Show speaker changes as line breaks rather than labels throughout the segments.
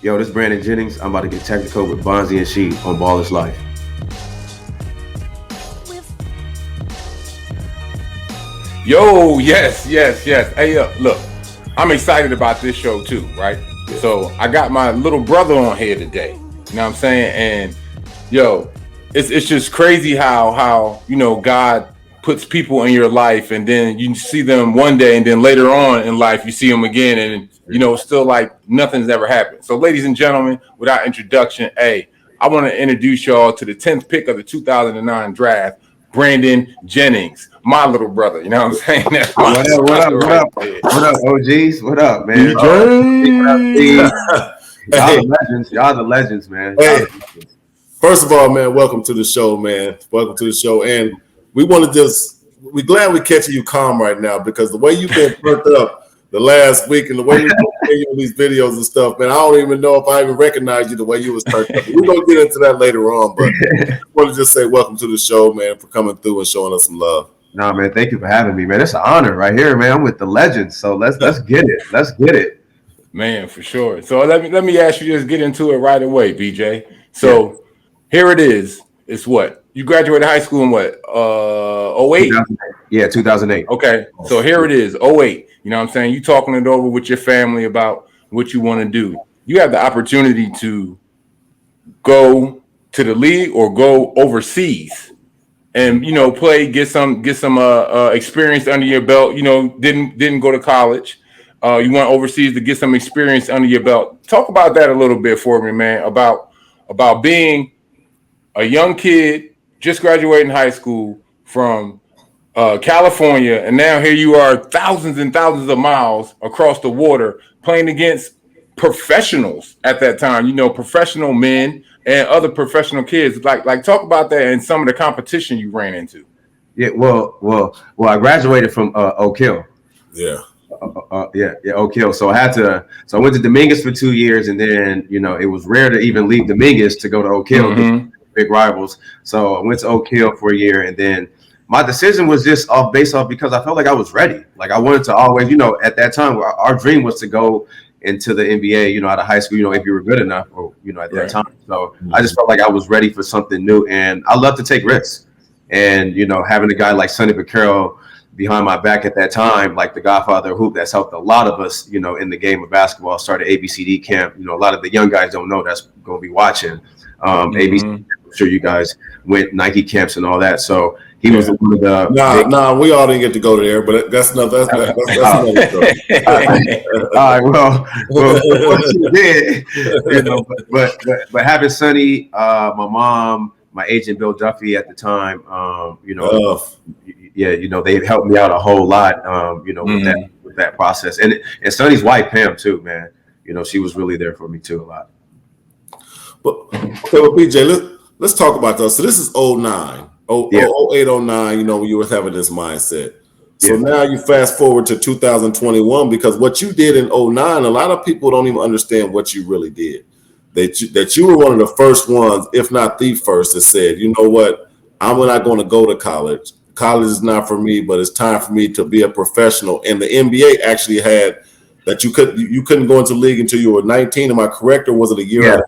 Yo, this is Brandon Jennings. I'm about to get technical with Bonzi and Sheed on Baller's Life.
Yo, yes. Hey, look, I'm excited about this show too, right? So I got my little brother on here today. You know what I'm saying? And yo, it's just crazy how God puts people in your life, and then you see them one day, and then later on in life you see them again, and it's still like nothing's ever happened. So, ladies and gentlemen, without introduction, I want to introduce y'all to the 10th pick of the 2009 draft, Brandon Jennings, my little brother. You know what I'm saying? That's
what up, OGs? What up, man? Y'all the legends, man.
Hey, first of all, man, welcome to the show, man. Welcome to the show, and we're glad we're catching you calm right now, because the way you've been perked up the last week and the way you're doing these videos and stuff, man, I don't even know if I even recognize you the way you was perked up. We're going to get into that later on, but I want to just say welcome to the show, man, for coming through and showing us some love.
No, man, thank you for having me, man. It's an honor right here, man. I'm with the legends, so let's get it. Let's get it.
Man, for sure. So let me ask you, just get into it right away, BJ. So here it is. It's what? You graduated high school in what? 08?
Yeah, 2008.
Okay. So here it is, 08. You know what I'm saying? You talking it over with your family about what you want to do. You have the opportunity to go to the league or go overseas and play, get some experience under your belt. Didn't go to college. You went overseas to get some experience under your belt. Talk about that a little bit for me, man, about being a young kid just graduating high school from California, and now here you are, thousands and thousands of miles across the water, playing against professionals at that time. Professional men and other professional kids. Like talk about that and some of the competition you ran into.
Yeah, well, I graduated from Oak Hill.
Yeah.
Oak Hill. So I went to Dominguez for 2 years, and then it was rare to even leave Dominguez to go to Oak Hill. Mm-hmm. Big rivals. So I went to Oak Hill for a year, and then my decision was just based off because I felt like I was ready. Like I wanted to always, at that time, our dream was to go into the NBA, out of high school, if you were good enough, or at that time. So I just felt like I was ready for something new, and I love to take risks. And having a guy like Sonny Vaccaro behind my back at that time, like the godfather of hoop, that's helped a lot of us, in the game of basketball. Started ABCD camp. A lot of the young guys don't know that's going to be watching. ABCD, I'm sure you guys went Nike camps and all that. So he was one of the.
Nah, we all didn't get to go there, but that's another story.
All right, well, you did, but having Sonny, my mom, my agent Bill Duffy at the time, they helped me out a whole lot, with that process, and Sonny's wife Pam too, man. She was really there for me too a lot.
But okay, well, BJ, let's talk about those. So this is 09, 08, 09. When you were having this mindset. So now you fast forward to 2021, because what you did in 09, a lot of people don't even understand what you really did. That you were one of the first ones, if not the first, that said, you know what, I'm not going to go to college. College is not for me, but it's time for me to be a professional. And the NBA actually had that you couldn't go into the league until you were 19. Am I correct, or was it a year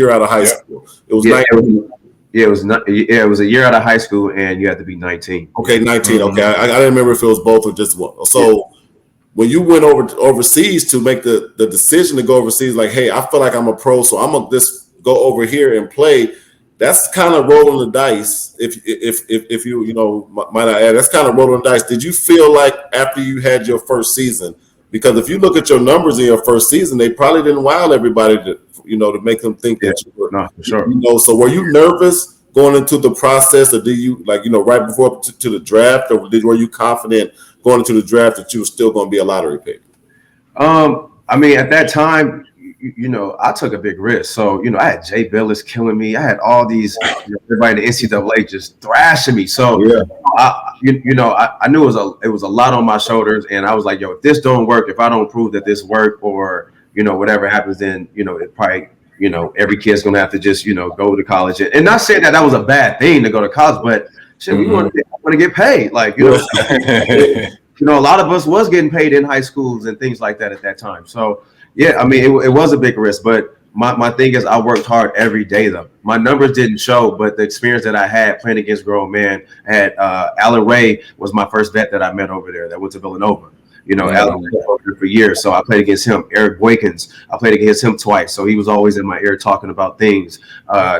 out of high school? It was 19.
It was a year out of high school, and you had to be 19.
Okay, 19. Okay, I didn't remember if it was both or just one. So when you went overseas to make the decision to go overseas, like, hey, I feel like I'm a pro, so I'm gonna just go over here and play. That's kind of rolling the dice. If you might I add, that's kind of rolling the dice. Did you feel like after you had your first season? Because if you look at your numbers in your first season, they probably didn't wow everybody to make them think that you were.
No, for sure.
So were you nervous going into the process, or did you right before to the draft, or were you confident going into the draft that you were still going to be a lottery pick?
I mean, at that time, I took a big risk. So, I had Jay Billis killing me. I had all these, everybody in the NCAA just thrashing me. So, I knew it was a lot on my shoulders, and I was like, if this don't work, if I don't prove that this worked, or whatever happens, then it probably, every kid's gonna have to just go to college. And not saying that was a bad thing to go to college, but shit, we want to get paid, like a lot of us was getting paid in high schools and things like that at that time. So. Yeah, I mean, it was a big risk, but my thing is I worked hard every day though. My numbers didn't show, but the experience that I had playing against grown men, Alan Ray was my first vet that I met over there that went to Villanova. Alan was over there for years, so I played against him. Eric Boykins, I played against him twice, so he was always in my ear talking about things.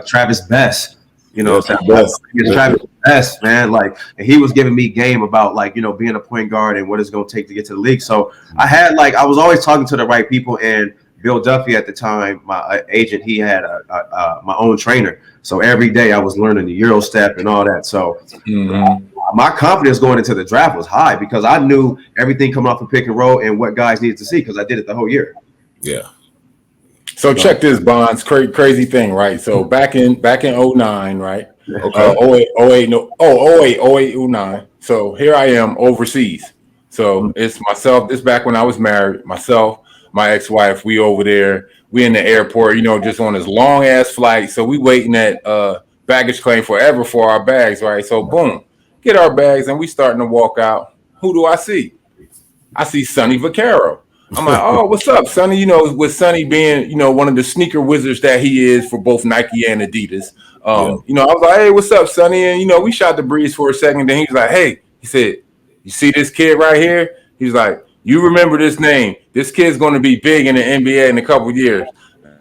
Travis Best, Travis Best, man, like, and he was giving me game about like being a point guard and what it's going to take to get to the league. So I was always talking to the right people. And Bill Duffy at the time, my agent, he had my own trainer. So every day I was learning the Euro step and all that. So my confidence going into the draft was high because I knew everything coming off the pick and roll and what guys needed to see because I did it the whole year.
Yeah.
So check this, Bonds, crazy thing, right? So back in 09, right?
Okay.
08, 09. So here I am overseas. So it's myself. This back when I was married, myself, my ex-wife, we over there, we in the airport, just on this long ass flight. So we waiting at baggage claim forever for our bags, right? So boom, get our bags and we starting to walk out. Who do I see? I see Sonny Vaccaro. I'm like, oh, what's up, Sonny? With Sonny being, one of the sneaker wizards that he is for both Nike and Adidas. I was like, hey, what's up, Sonny? And, we shot the breeze for a second. Then he was like, hey, he said, you see this kid right here? He's like, you remember this name. This kid's going to be big in the NBA in a couple of years.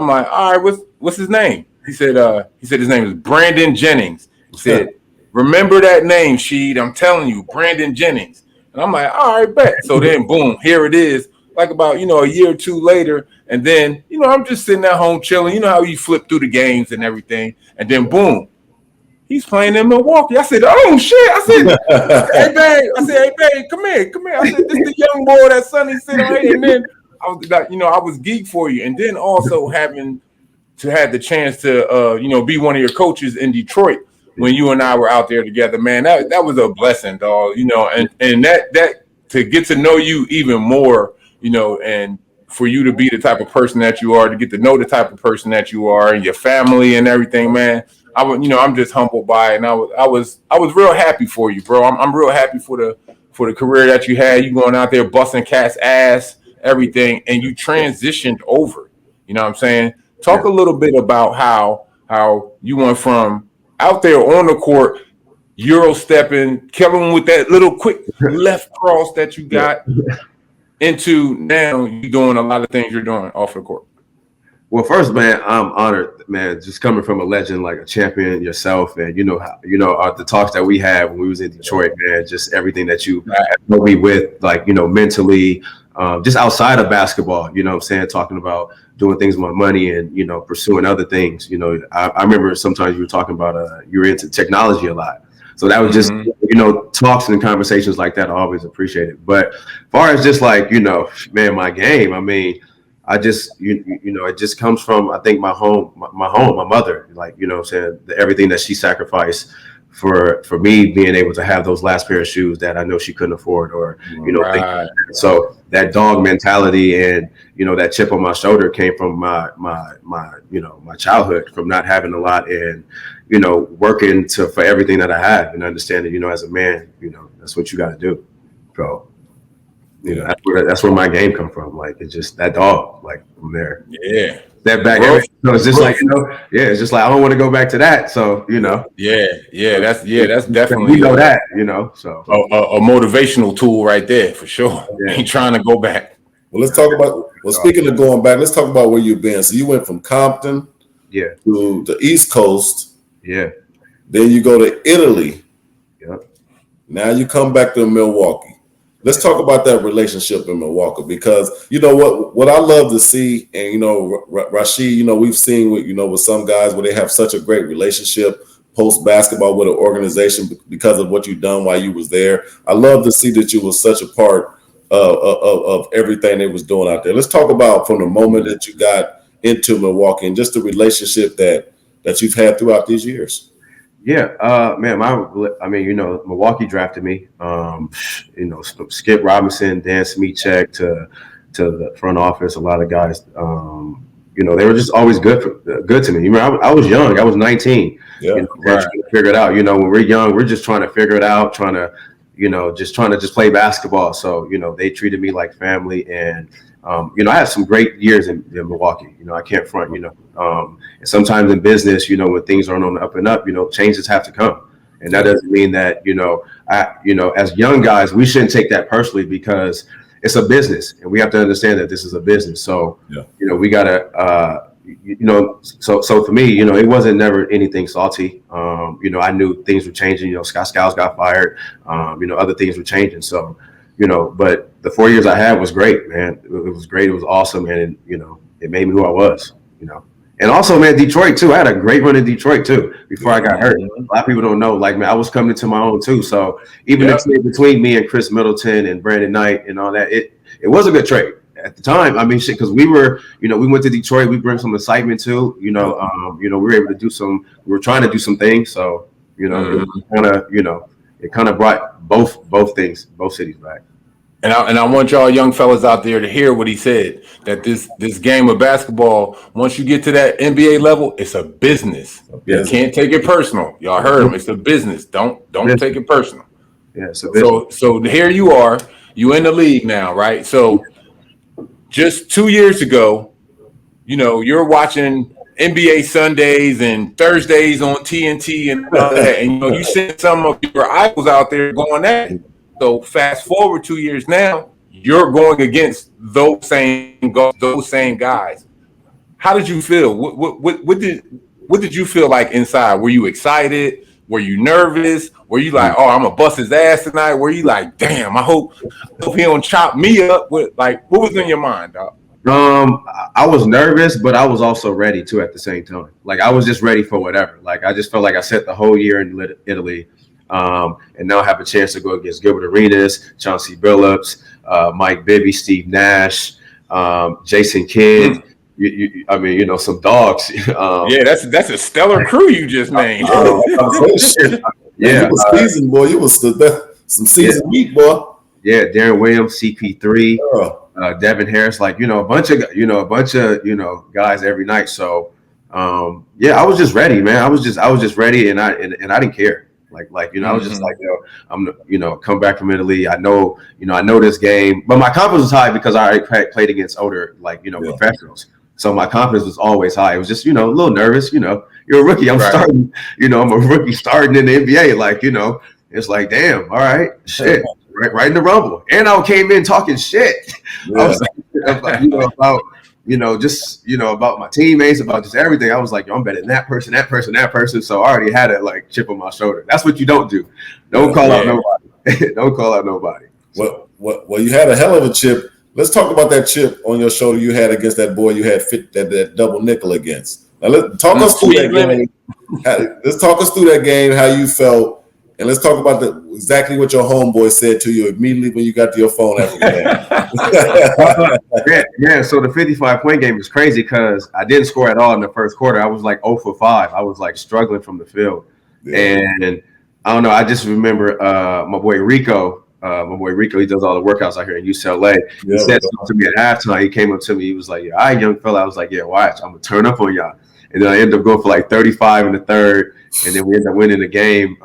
I'm like, all right, what's his name? He said his name is Brandon Jennings. He said, remember that name, Sheed. I'm telling you, Brandon Jennings. And I'm like, all right, bet. So then, boom, here it is. Like about, a year or two later. And then, I'm just sitting at home chilling. You know how you flip through the games and everything. And then, boom, he's playing in Milwaukee. I said, oh, shit. I said, hey, babe, come here. I said, this is the young boy that Sonny said, right? And then I was like, I was geeked for you. And then also having to have the chance to, be one of your coaches in Detroit when you and I were out there together, man, that was a blessing, dog, and that to get to know you even more, and for you to be the type of person that you are, to get to know the type of person that you are and your family and everything, man. I'm just humbled by it, and I was real happy for you, bro. I'm real happy for the career that you had. You going out there busting cats' ass, everything, and you transitioned over. You know what I'm saying? Talk a little bit about how you went from out there on the court, Euro stepping, killing with that little quick left cross that you got, into now you doing a lot of things you're doing off the court.
Well, first, man, I'm honored, man, just coming from a legend like a champion yourself, and the talks that we had when we was in Detroit, man, just everything that you helped me with, like, mentally, just outside of basketball, what I'm saying, talking about doing things with my money and, pursuing other things. I remember sometimes you were talking about you were into technology a lot. So that was just, talks and conversations like that. I always appreciate it. But as far as just like, man, my game, I mean, I just, it just comes from, I think my mother, like, saying everything that she sacrificed for me being able to have those last pair of shoes that I know she couldn't afford, or,
Right.
So that dog mentality and, that chip on my shoulder came from my childhood, from not having a lot and, working for everything that I have and understanding, as a man, that's what you got to do. So, that's where my game come from. Like, it's just that dog, like, from there.
Yeah.
That back. So it's just like, it's just like, I don't want to go back to that. So,
Yeah. That's definitely,
that, so
a motivational tool right there for sure.
Yeah.
Ain't trying to go back.
Well, let's talk about, speaking of going back, let's talk about where you've been. So you went from Compton to the East Coast.
Yeah.
Then you go to Italy.
Yep.
Now you come back to Milwaukee. Let's talk about that relationship in Milwaukee, because what I love to see, and Rasheed, we've seen with some guys where they have such a great relationship post basketball with an organization because of what you've done while you was there. I love to see that you was such a part of everything they was doing out there. Let's talk about from the moment that you got into Milwaukee and just the relationship that you've had throughout these years.
Yeah, man, Milwaukee drafted me. Skip Robinson, Dan Smeechek to the front office, a lot of guys. They were just always good to me. I was young. I was 19.
Yeah,
trying to figure it out. When we're young, we're just trying to figure it out, trying to play basketball. So, they treated me like family, and I had some great years in Milwaukee. I can't front. And sometimes in business, when things aren't on the up and up, changes have to come. And that doesn't mean that, as young guys, we shouldn't take that personally because it's a business and we have to understand that this is a business. So, we got to, so for me, it wasn't never anything salty. I knew things were changing. Scott Skiles got fired. Other things were changing. So, but the 4 years I had was great, man. It was great. It was awesome. And, it made me who I was, And also, man, Detroit, too. I had a great run in Detroit, too, before I got hurt. A lot of people don't know. Like, man, I was coming into my own, too. So even the trade between me and Chris Middleton and Brandon Knight and all that, it was a good trade. At the time, I mean, shit, because we were, we went to Detroit. We bring some excitement, too. We were able to do we were trying to do some things. So, it kind of brought both cities back.
And I want y'all young fellas out there to hear what he said, that this game of basketball, once you get to that NBA level, it's a business. You can't take it personal. Y'all heard him. It's a business. Don't take it personal.
Yeah.
So here you are. You in the league now, right? So just 2 years ago, you're watching NBA Sundays and Thursdays on TNT and all that. And you see some of your idols out there going at it. So fast forward 2 years now, you're going against those same guys. How did you feel? What did you feel like inside? Were you excited? Were you nervous? Were you like, oh, I'm gonna bust his ass tonight? Were you like, damn, I hope he don't chop me up? What was in your mind, dog?
I was nervous, but I was also ready too at the same time. Like I was just ready for whatever. Like I just felt like I set the whole year in Italy. And now have a chance to go against Gilbert Arenas, Chauncey Billups, Mike Bibby, Steve Nash, Jason Kidd. Some dogs.
That's a stellar crew you just named.
You was seasoned, boy. You was some seasoned meat, boy.
Yeah, Darren Williams, CP3, Devin Harris, a bunch of guys every night. So I was just ready, man. I was just ready, and I didn't care. I was just like, I'm, come back from Italy. I know this game, but my confidence was high because I already played against older, professionals. So my confidence was always high. It was just, a little nervous, you're a rookie. I'm starting, I'm a rookie starting in the NBA. It's like, damn, all right, shit, right in the rumble. And I came in talking shit. I was about my teammates, about just everything. I was like, I'm better than that person. So I already had a chip on my shoulder. That's what you don't do. Don't call out nobody. Don't call out nobody.
So. Well, you had a hell of a chip. Let's talk about that chip on your shoulder you had against that boy you had fit that double nickel against. Now let's talk us through that game. Let's talk us through that game, how you felt, and let's talk about exactly what your homeboy said to you immediately when you got to your phone after the
game. Yeah. So the 55-point game is crazy because I didn't score at all in the first quarter. I was 0 for 5. I was struggling from the field, and I don't know. I just remember my boy Rico. He does all the workouts out here in UCLA. He said something to me at halftime. He came up to me. He was like, "Yeah, all right, young fella." I was like, "Yeah, watch. I'm gonna turn up on y'all." And then I ended up going for 35 in the third, and then we ended up winning the game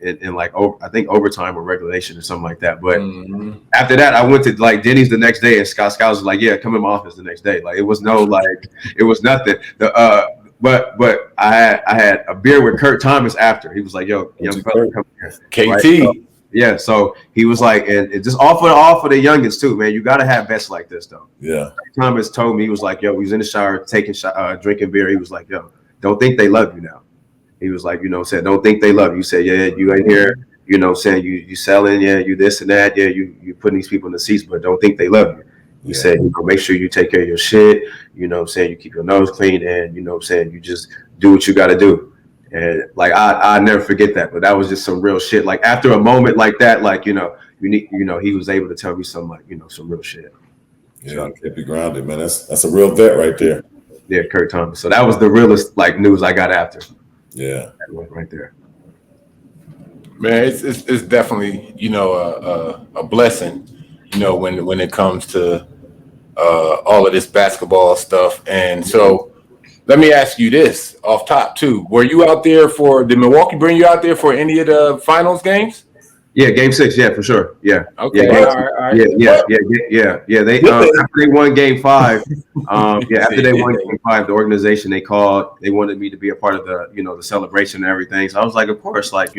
in I think overtime or regulation or something like that. But after that, I went to Jennings the next day, and Scott Skiles was like, "Yeah, come in my office the next day." It was it was nothing. But I had a beer with Kurt Thomas after. He was like, "Yo, young fella, come here."
KT.
Right? Yeah, so he was like, and it just all for the youngins too, man. You got to have bets like this, though.
Yeah.
Thomas told me, he was like, yo, he was in the shower drinking beer. He was like, yo, don't think they love you now. He was like, said, don't think they love you. Said, yeah, you ain't here, saying you selling, yeah, you this and that, yeah, you putting these people in the seats, but don't think they love you. He said, make sure you take care of your shit, saying you keep your nose clean, and saying you just do what you got to do. And I never forget that, but that was just some real shit. After a moment like that, he was able to tell me some some real shit.
Yeah, keep you grounded, man. That's a real vet right there.
Yeah, Kurt Thomas. So that was the realest news I got after.
Yeah,
right there.
Man, it's definitely a blessing, when it comes to all of this basketball stuff, and so. Let me ask you this off top too. Were you out there did Milwaukee bring you out there for any of the finals games?
Yeah, game 6. Yeah, for sure. Yeah.
Okay.
Yeah,
All right.
yeah. They after they won game 5, after they won game 5, the organization they called, they wanted me to be a part of the, the celebration and everything. So I was like, of course, like,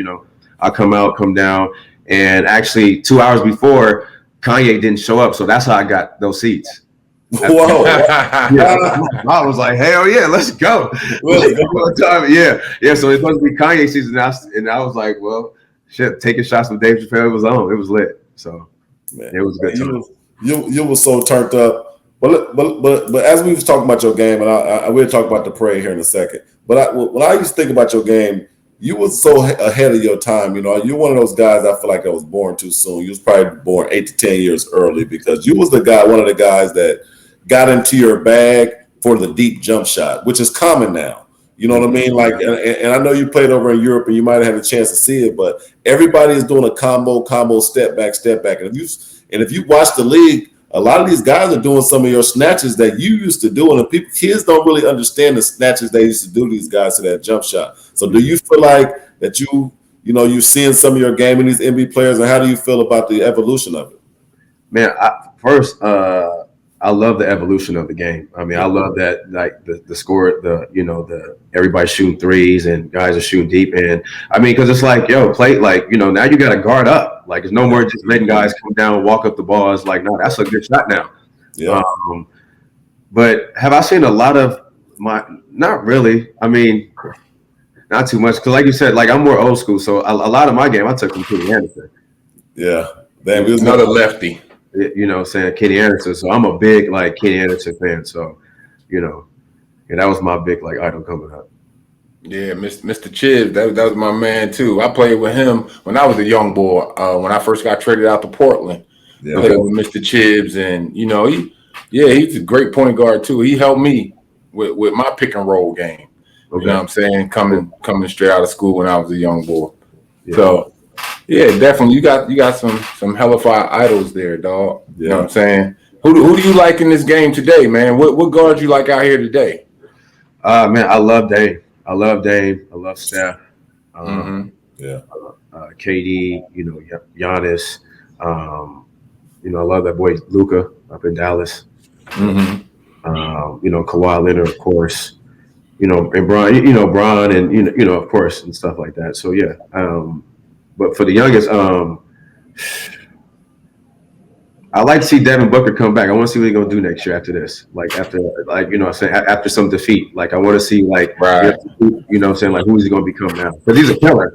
I'll come down. And actually 2 hours before, Kanye didn't show up. So that's how I got those seats.
Whoa.
I was like, hell yeah, let's go.
Really?
Yeah. So it's supposed to be Kanye season. And I was like, well, shit, taking shots with Dave Chappelle was on. It was lit. So man, it was good time.
You were so turned up. But as we was talking about your game, and I will talk about the parade here in a second. But when I used to think about your game, you were so ahead of your time. You're one of those guys I feel like I was born too soon. You was probably born 8 to 10 years early because you was one of the guys that got into your bag for the deep jump shot, which is common now. You know what I mean? Like, and I know you played over in Europe and you might have had a chance to see it, but everybody is doing a combo, step back. And if you watch the league, a lot of these guys are doing some of your snatches that you used to do, and kids don't really understand the snatches they used to do these guys to that jump shot. So, do you feel like that you're seeing some of your game in these NBA players, and how do you feel about the evolution of it?
Man, I love the evolution of the game. I mean, I love that, like the score, the everybody shooting threes and guys are shooting deep. And I mean, because it's like, play like, now you got to guard up. Like, it's no more just letting guys come down and walk up the ball. It's like, no, that's a good shot now.
Yeah.
But have I seen a lot of not really. I mean, not too much. Because like you said, like I'm more old school. So a lot of my game, I took from Kenny Anderson.
Yeah. Damn,
he was another lefty.
Saying Kenny Anderson. So I'm a big like Kenny Anderson fan. So, that was my big like idol coming up.
Yeah, Mr. Chibbs, that was my man too. I played with him when I was a young boy. When I first got traded out to Portland, I played with Mr. Chibbs, and he's a great point guard too. He helped me with my pick and roll game. Okay. You know what I'm saying? Coming straight out of school when I was a young boy. Yeah. So yeah, definitely you got some hellified idols there, dog. Yeah. You know what I'm saying? Who do you like in this game today, man? What guards you like out here today?
Man, I love Dame. I love Steph. KD, Giannis. I love that boy Luka up in Dallas. Kawhi Leonard, of course. And Bron, and of course, and stuff like that. So yeah. But for the youngest, I like to see Devin Booker come back. I want to see what he's gonna do next year after this. After some defeat. Like I want to see like
right.
Like who is he gonna become now? Because he's a killer.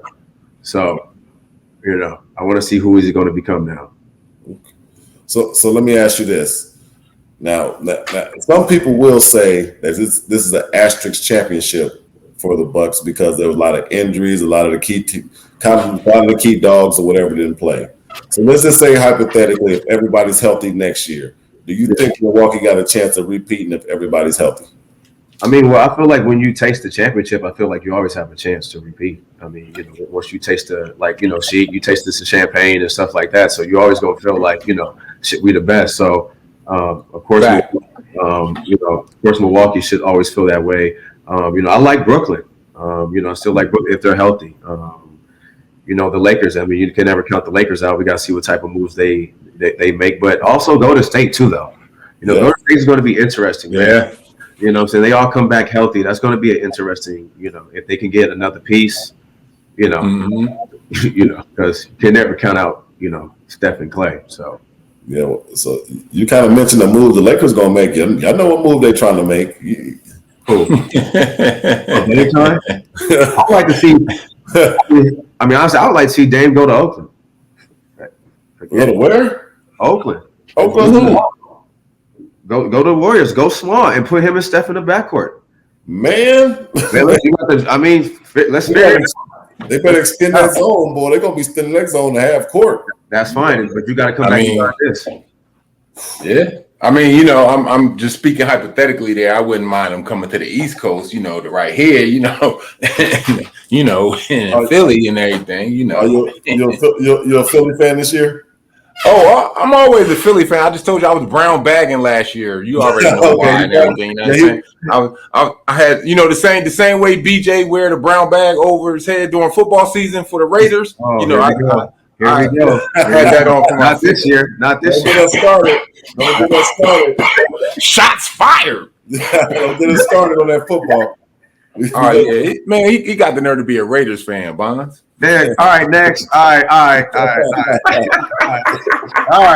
So, I want to see who is he gonna become now.
So let me ask you this. Now some people will say that this is an asterisk championship for the Bucks because there was a lot of injuries, a lot of the key dogs or whatever didn't play. So let's just say hypothetically, if everybody's healthy next year, do you think Milwaukee got a chance of repeating if everybody's healthy?
I mean, well, I feel like when you taste the championship, I feel like you always have a chance to repeat. I mean, once you taste you taste this champagne and stuff like that, so you always gonna feel like, shit, we the best. So, of course, Milwaukee should always feel that way. I like Brooklyn. I still like Brooklyn if they're healthy. The Lakers. I mean, you can never count the Lakers out. We got to see what type of moves they make, but also Golden State too, though. Golden State is going to be interesting.
Yeah.
Man. So they all come back healthy. That's going to be an interesting. If they can get another piece. Because you can never count out. Steph and Clay. So.
Yeah. So you kind of mentioned the move the Lakers going to make. I know what move they're trying to make.
Cool. Anytime. I'd like to see. I mean, honestly, I would like to see Dame go to Oakland.
Go to where?
Oakland.
Oakland.
Go to the Warriors. Go small and put him and Steph in the backcourt.
Man,
let's figure it out.
They better extend that zone, boy. They're gonna be extending that zone to half court.
That's fine, but you got to come back and this.
Yeah. I mean, I'm just speaking hypothetically there. I wouldn't mind them coming to the East Coast, to right here, in Philly and everything,
You're a Philly fan this year?
Oh, I'm always a Philly fan. I just told you I was brown bagging last year. You already know why and everything. I had, the same way BJ wear the brown bag over his head during football season for the Raiders.
Here we go.
I had that on for my
Not this year. Not this
Don't
year.
get us started. Don't get us started.
Shots fired.
Don't get us started on that football.
All right, yeah, man, he got the nerve to be a Raiders fan, Bonzi.
Man, all right, next. All right. All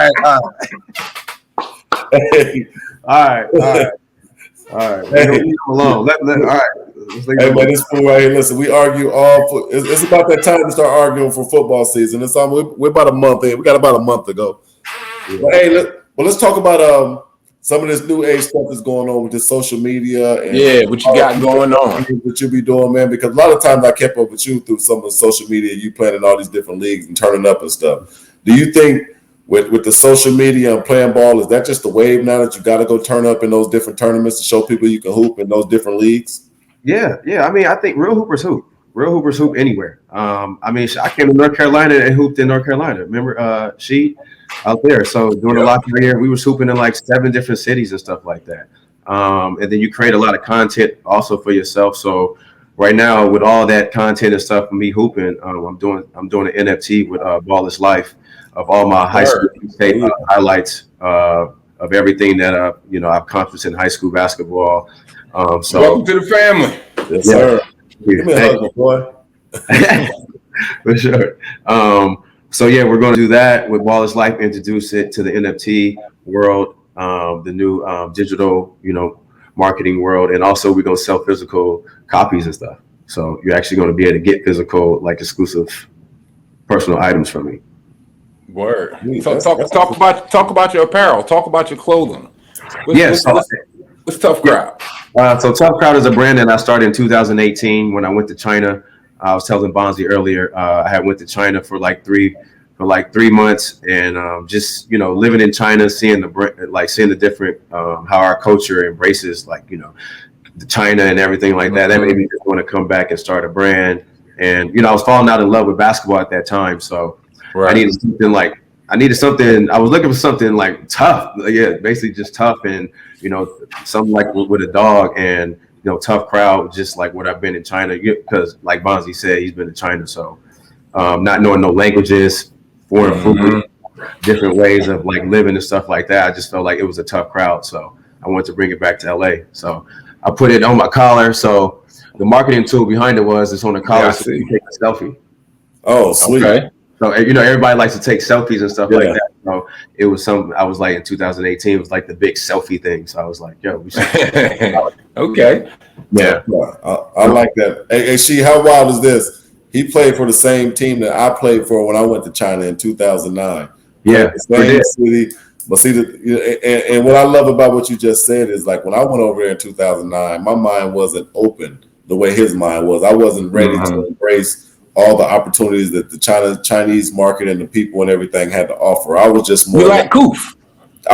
right. Leave him alone. All right.
Hey man, this fool right here. Listen, we argue it's about that time to start arguing for football season. It's we're about a month in. We got about a month to go. Yeah. But hey, let's talk about some of this new age stuff that's going on with this social media. And
what you got going on?
What you be doing, man? Because a lot of times I kept up with you through some of the social media. You playing in all these different leagues and turning up and stuff. Do you think with the social media and playing ball, is that just the wave now that you got to go turn up in those different tournaments to show people you can hoop in those different leagues?
Yeah. I mean, I think real hoopers hoop. Real hoopers hoop anywhere. I mean, I came to North Carolina and hooped in North Carolina. Remember, Rasheed out there. So during the lockdown year, we was hooping in like 7 different cities and stuff like that. And then you create a lot of content also for yourself. So right now, with all that content and stuff for me hooping, I'm doing an NFT with Wallace Life of all my high school state highlights of everything that I've accomplished in high school basketball. So
welcome to the family.
Yes, sir. Give me a hug, my boy.
For sure. So yeah, we're going to do that with Wallace Life, introduce it to the NFT world, the new digital, marketing world, and also we're going to sell physical copies and stuff. So you're actually going to be able to get physical, like exclusive personal items from me.
Word. Talk about your apparel. Talk about your clothing. What's Tuff Crowd?
So Tuff Crowd is a brand that I started in 2018 when I went to China. I was telling Bonzi earlier, I had went to China for like 3 months, and just living in China, seeing the different how our culture embraces the China and everything like that. That made me just want to come back and start a brand. And I was falling out in love with basketball at that time, so I needed something. I was looking for something like tough, basically just tough, and something like with a dog, and Tuff Crowd, just like what I've been in China, because like Bonzi said, he's been in China, so not knowing no languages, foreign food, different ways of like living and stuff like that, I just felt like it was a tough crowd, so I wanted to bring it back to LA. So I put it on my collar. So the marketing tool behind it was it's on the collar, so you take a selfie.
Oh, sweet. Okay.
So everybody likes to take selfies and stuff like that. So it was I was like in 2018, it was like the big selfie thing. So I was like, yo, we should.
Okay.
Yeah. I like that. Hey, how wild is this? He played for the same team that I played for when I went to China in 2009.
Yeah.
Same city. But see, and what I love about what you just said is like when I went over there in 2009, my mind wasn't open the way his mind was. I wasn't ready to embrace all the opportunities that the Chinese market and the people and everything had to offer. I was just more I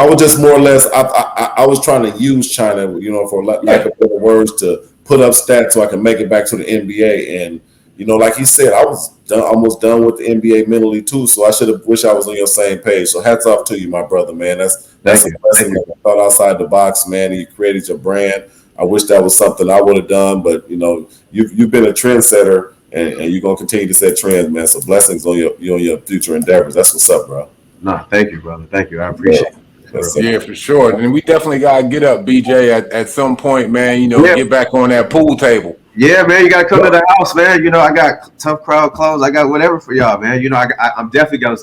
was just more or less. I was trying to use China, for lack of better words, to put up stats so I can make it back to the NBA. And like he said, I was almost done with the NBA mentally too. So I wish I was on your same page. So hats off to you, my brother, man. That's a blessing. You thought outside the box, man, and you created your brand. I wish that was something I would have done, but you've been a trendsetter. And you're gonna continue to set trends, man. So blessings on your future endeavors. That's what's up, bro.
Nah, thank you, brother. Thank you. I appreciate it.
Yeah, for sure. And we definitely gotta get up, BJ, at some point, man. Get back on that pool table.
Yeah, man. You gotta come to the house, man. I got Tuff Crowd clothes. I got whatever for y'all, man. I'm definitely gonna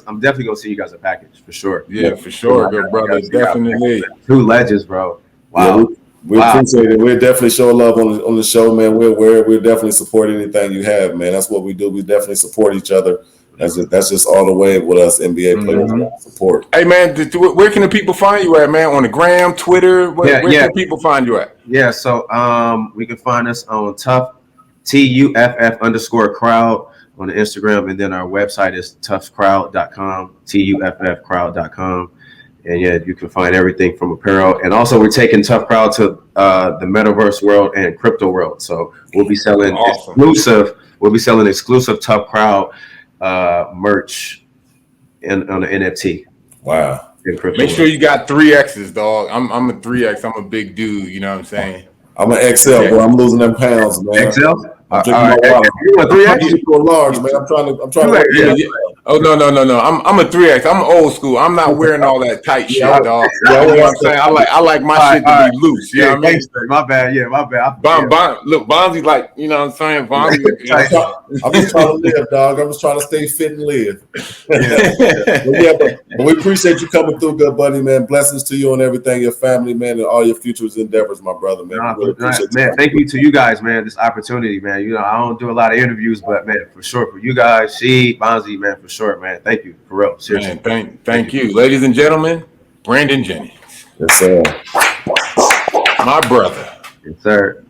see you guys a package for sure.
Yeah, for sure, good brother. Definitely.
2 legends, bro. Wow.
Yeah, we appreciate it. We'll definitely show love on the show, man. We'll definitely support anything you have, man. That's what we do. We definitely support each other. That's just all the way with us NBA players support.
Hey, man, where can the people find you at, man? On the gram, Twitter? Where can people find you at?
Yeah, so we can find us on Tuff, TUFF_crowd on the Instagram, and then our website is tuffcrowd.com, TUFFcrowd.com. And you can find everything from apparel. And also we're taking Tuff Crowd to the metaverse world and crypto world. So we'll be selling exclusive Tuff Crowd merch on the NFT.
Wow.
Make sure you got 3 X's, dog. I'm a 3X. I'm a big dude, you know what I'm saying?
I'm an XL, bro. I'm losing them pounds, man.
XL?
I'm drinking my water. You want 3X? I'm large, man. I'm trying to
Oh no. I'm a 3X. I'm old school. I'm not wearing all that tight shit, dog. You know what I'm saying? I like my shit to be loose. You know what I mean?
My bad. Yeah, my bad.
Look, Bonzi, like, you know what I'm saying? Bonzi.
I'm just trying to live, dog. I'm just trying to stay fit and live. But we appreciate you coming through, good buddy, man. Blessings to you and everything, your family, man, and all your future endeavors, my brother, man. Really appreciate you,
man. Thank you to you guys, man. This opportunity, man. You know, I don't do a lot of interviews, but man, for sure, for you guys, Bonzi, man, for sure, man. Thank you, for real. Seriously.
Man, thank you, ladies and gentlemen. Brandon Jennings.
Yes, sir.
My brother.
Yes, sir.